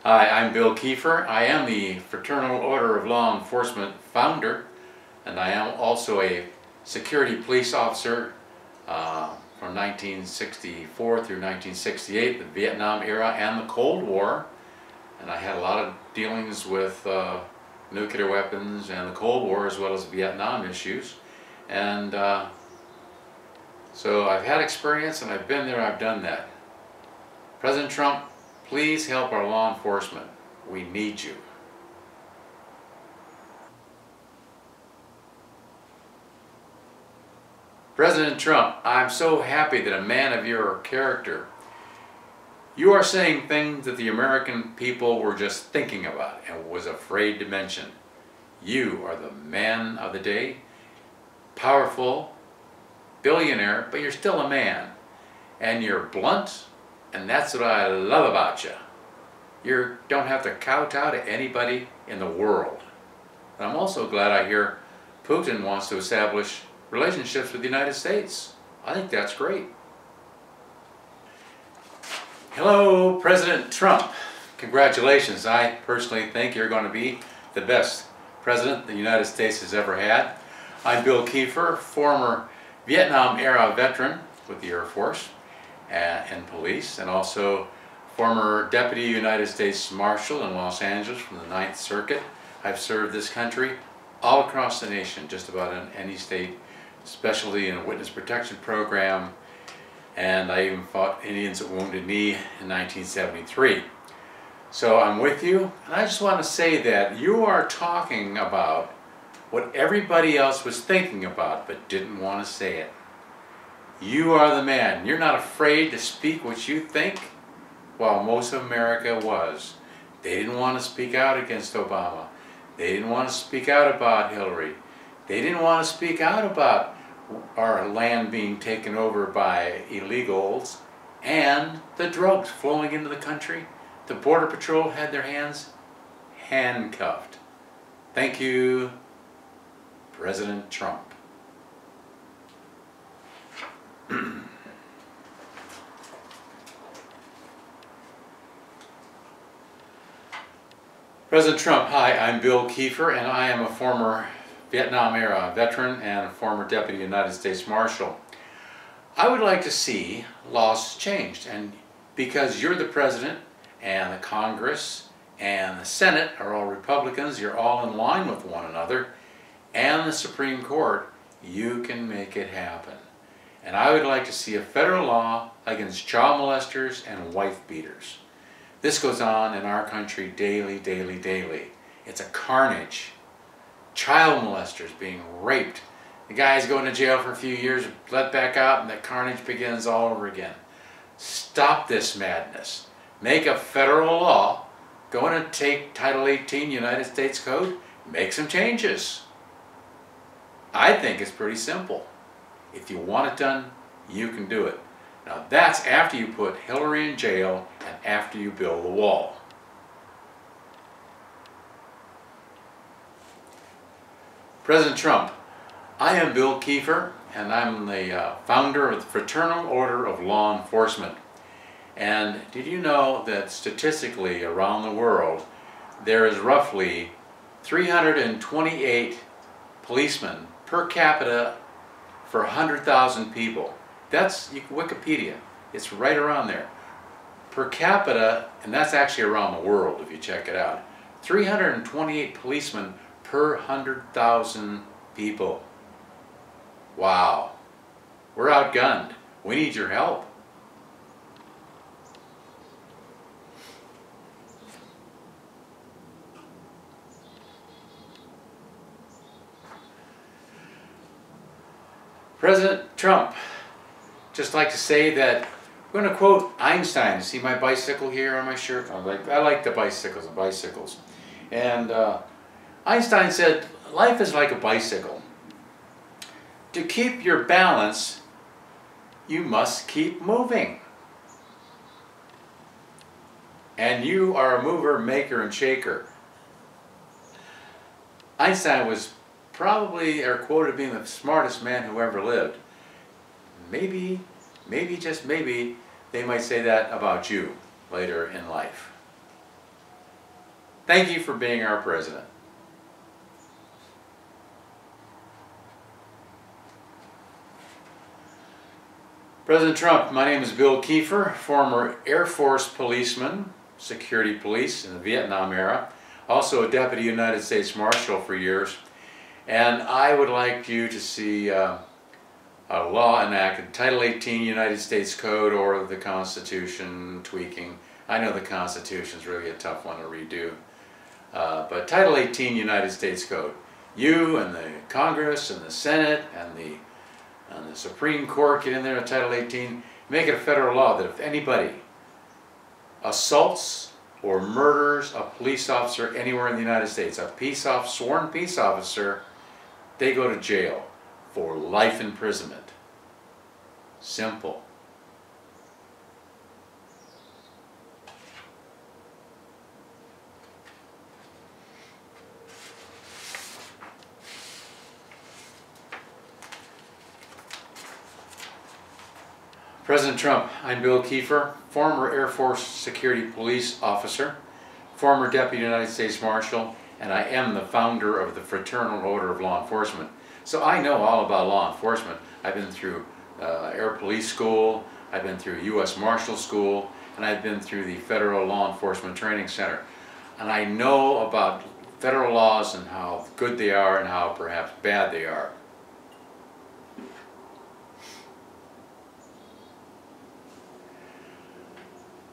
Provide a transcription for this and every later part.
Hi, I'm Bill Kiefer. I am the Fraternal Order of Law Enforcement founder, and I am also a security police officer from 1964 through 1968, the Vietnam era and the Cold War. And I had a lot of dealings with nuclear weapons and the Cold War as well as Vietnam issues. And so I've had experience and I've been there, I've done that. President Trump, please help our law enforcement. We need you. President Trump, I'm so happy that a man of your character, you are saying things that the American people were just thinking about and was afraid to mention. You are the man of the day, powerful, billionaire, but you're still a man. And you're blunt, and that's what I love about you. You don't have to kowtow to anybody in the world. And I'm also glad I hear Putin wants to establish relationships with the United States. I think that's great. Hello, President Trump. Congratulations. I personally think you're going to be the best president the United States has ever had. I'm Bill Kiefer, former Vietnam-era veteran with the Air Force and police, and also former Deputy United States Marshal in Los Angeles from the 9th Circuit. I've served this country all across the nation, just about in any state, especially in a witness protection program, and I even fought Indians at Wounded Knee in 1973. So I'm with you, and I just want to say that you are talking about what everybody else was thinking about but didn't want to say it. You are the man. You're not afraid to speak what you think, while most of America was. They didn't want to speak out against Obama. They didn't want to speak out about Hillary. They didn't want to speak out about our land being taken over by illegals and the drugs flowing into the country. The Border Patrol had their hands handcuffed. Thank you, President Trump. President Trump, hi, I'm Bill Kiefer, and I am a former Vietnam-era veteran and a former Deputy United States Marshal. I would like to see laws changed, and because you're the President and the Congress and the Senate are all Republicans, you're all in line with one another, and the Supreme Court, you can make it happen. And I would like to see a federal law against child molesters and wife beaters. This goes on in our country daily, daily, daily. It's a carnage. Child molesters being raped. The guys going to jail for a few years, let back out, and the carnage begins all over again. Stop this madness. Make a federal law. Go in and take Title 18 United States Code, make some changes. I think it's pretty simple. If you want it done, you can do it. Now that's after you put Hillary in jail and after you build the wall. President Trump, I am Bill Kiefer, and I'm the founder of the Fraternal Order of Law Enforcement. And did you know that statistically around the world there is roughly 328 policemen per capita for 100,000 people? That's Wikipedia. It's right around there. Per capita, and that's actually around the world if you check it out. 328 policemen per 100,000 people. Wow. We're outgunned. We need your help. President Trump, just like to say that I'm going to quote Einstein. See my bicycle here on my shirt? I like the bicycles. And Einstein said, life is like a bicycle. To keep your balance, you must keep moving. And you are a mover, maker, and shaker. Einstein was probably are quoted being the smartest man who ever lived. Maybe, just maybe, they might say that about you later in life. Thank you for being our president. President Trump, my name is Bill Kiefer, former Air Force policeman, security police in the Vietnam era, also a Deputy United States Marshal for years, and I would like you to see a law enacted, Title 18 United States Code or the Constitution tweaking. I know the Constitution is really a tough one to redo, but Title 18 United States Code. You and the Congress and the Senate and the Supreme Court get in there at Title 18, make it a federal law that if anybody assaults or murders a police officer anywhere in the United States, a sworn peace officer, they go to jail for life imprisonment. Simple. President Trump, I'm Bill Kiefer, former Air Force Security Police Officer, former Deputy United States Marshal, and I am the founder of the Fraternal Order of Law Enforcement. So I know all about law enforcement. I've been through Air Police School, I've been through U.S. Marshal School, and I've been through the Federal Law Enforcement Training Center. And I know about federal laws and how good they are and how perhaps bad they are.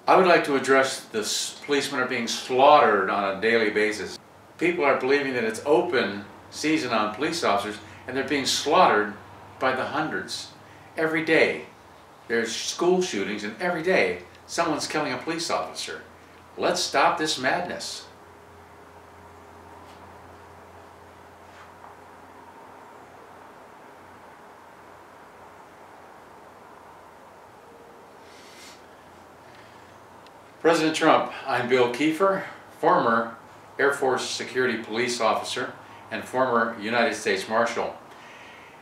I would like to address the policemen are being slaughtered on a daily basis. People are believing that it's open season on police officers and they're being slaughtered by the hundreds. Every day there's school shootings and every day someone's killing a police officer. Let's stop this madness. President Trump, I'm Bill Kiefer, former Air Force Security Police Officer and former United States Marshal.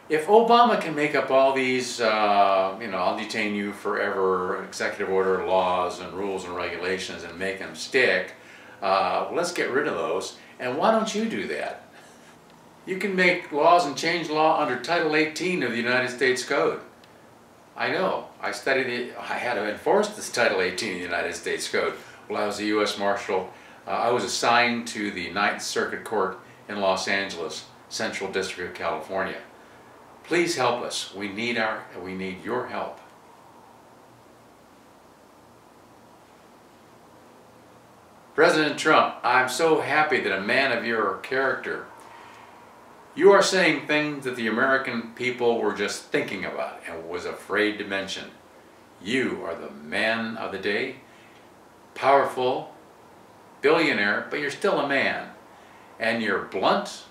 If Obama can make up all these, I'll detain you forever, executive order laws and rules and regulations and make them stick, let's get rid of those. And why don't you do that? You can make laws and change law under Title 18 of the United States Code. I know. I studied it. I had to enforce this Title 18 of the United States Code. While I was a U.S. Marshal, I was assigned to the Ninth Circuit Court in Los Angeles, Central District of California. Please help us. We need your help. President Trump, I'm so happy that a man of your character, you are saying things that the American people were just thinking about and was afraid to mention. You are the man of the day, powerful, billionaire, but you're still a man. And you're blunt,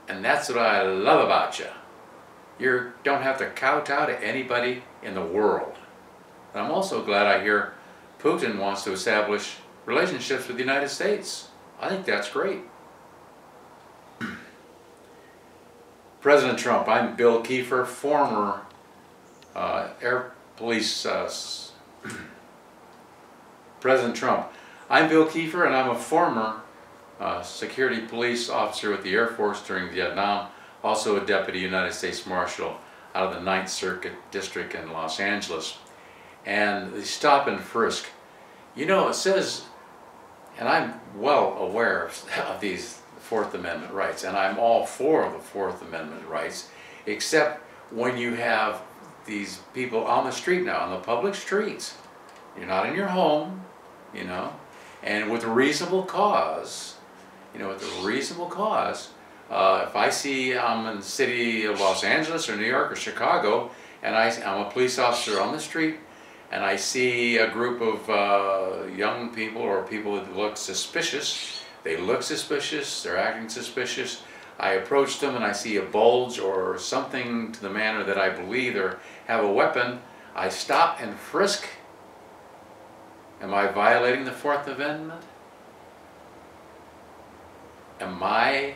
and that's what I love about you. You don't have to kowtow to anybody in the world. And I'm also glad I hear Putin wants to establish relationships with the United States. I think that's great. President Trump, I'm Bill Kiefer, former Air Police President Trump, I'm Bill Kiefer and I'm a former security police officer with the Air Force during Vietnam, also a Deputy United States Marshal out of the Ninth Circuit District in Los Angeles. And the stop and frisk, you know, it says, and I'm well aware of these Fourth Amendment rights, and I'm all for the Fourth Amendment rights, except when you have these people on the street now, on the public streets. You're not in your home, you know, and with a reasonable cause, if I see I'm in the city of Los Angeles or New York or Chicago, and I'm a police officer on the street, and I see a group of young people or people that look suspicious, they're acting suspicious, I approach them and I see a bulge or something to the manner that I believe they have a weapon, I stop and frisk. Am I violating the Fourth Amendment? Am I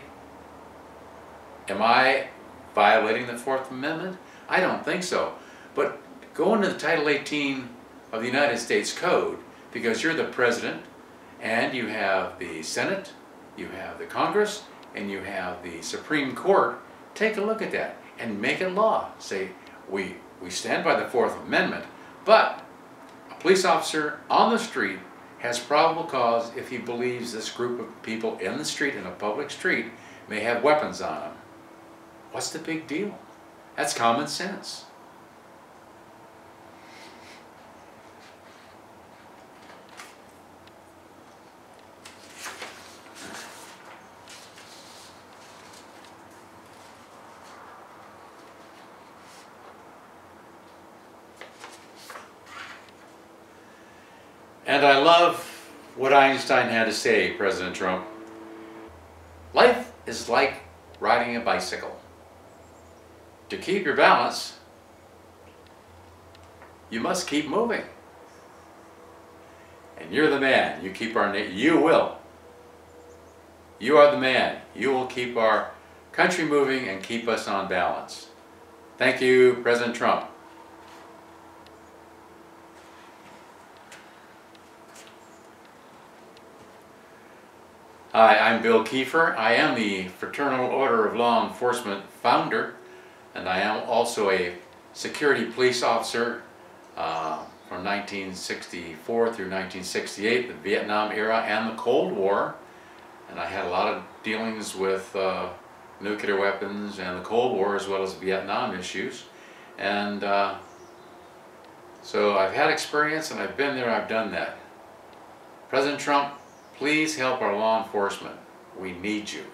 violating the Fourth Amendment? I don't think so. But go into the Title 18 of the United States Code, because you're the President and you have the Senate you have the Congress, and you have the Supreme Court. Take a look at that and make it law. Say, we stand by the Fourth Amendment, but a police officer on the street has probable cause if he believes this group of people in the street, in a public street, may have weapons on them. What's the big deal? That's common sense. And I love what Einstein had to say, President Trump. Life is like riding a bicycle. To keep your balance, you must keep moving. And you're the man. You keep our you will. You are the man. You will keep our country moving and keep us on balance. Thank you, President Trump. Hi, I'm Bill Kiefer. I am the Fraternal Order of Law Enforcement founder, and I am also a security police officer from 1964 through 1968, the Vietnam era and the Cold War. And I had a lot of dealings with nuclear weapons and the Cold War as well as Vietnam issues. And so I've had experience and I've been there, I've done that. President Trump, please help our law enforcement. We need you.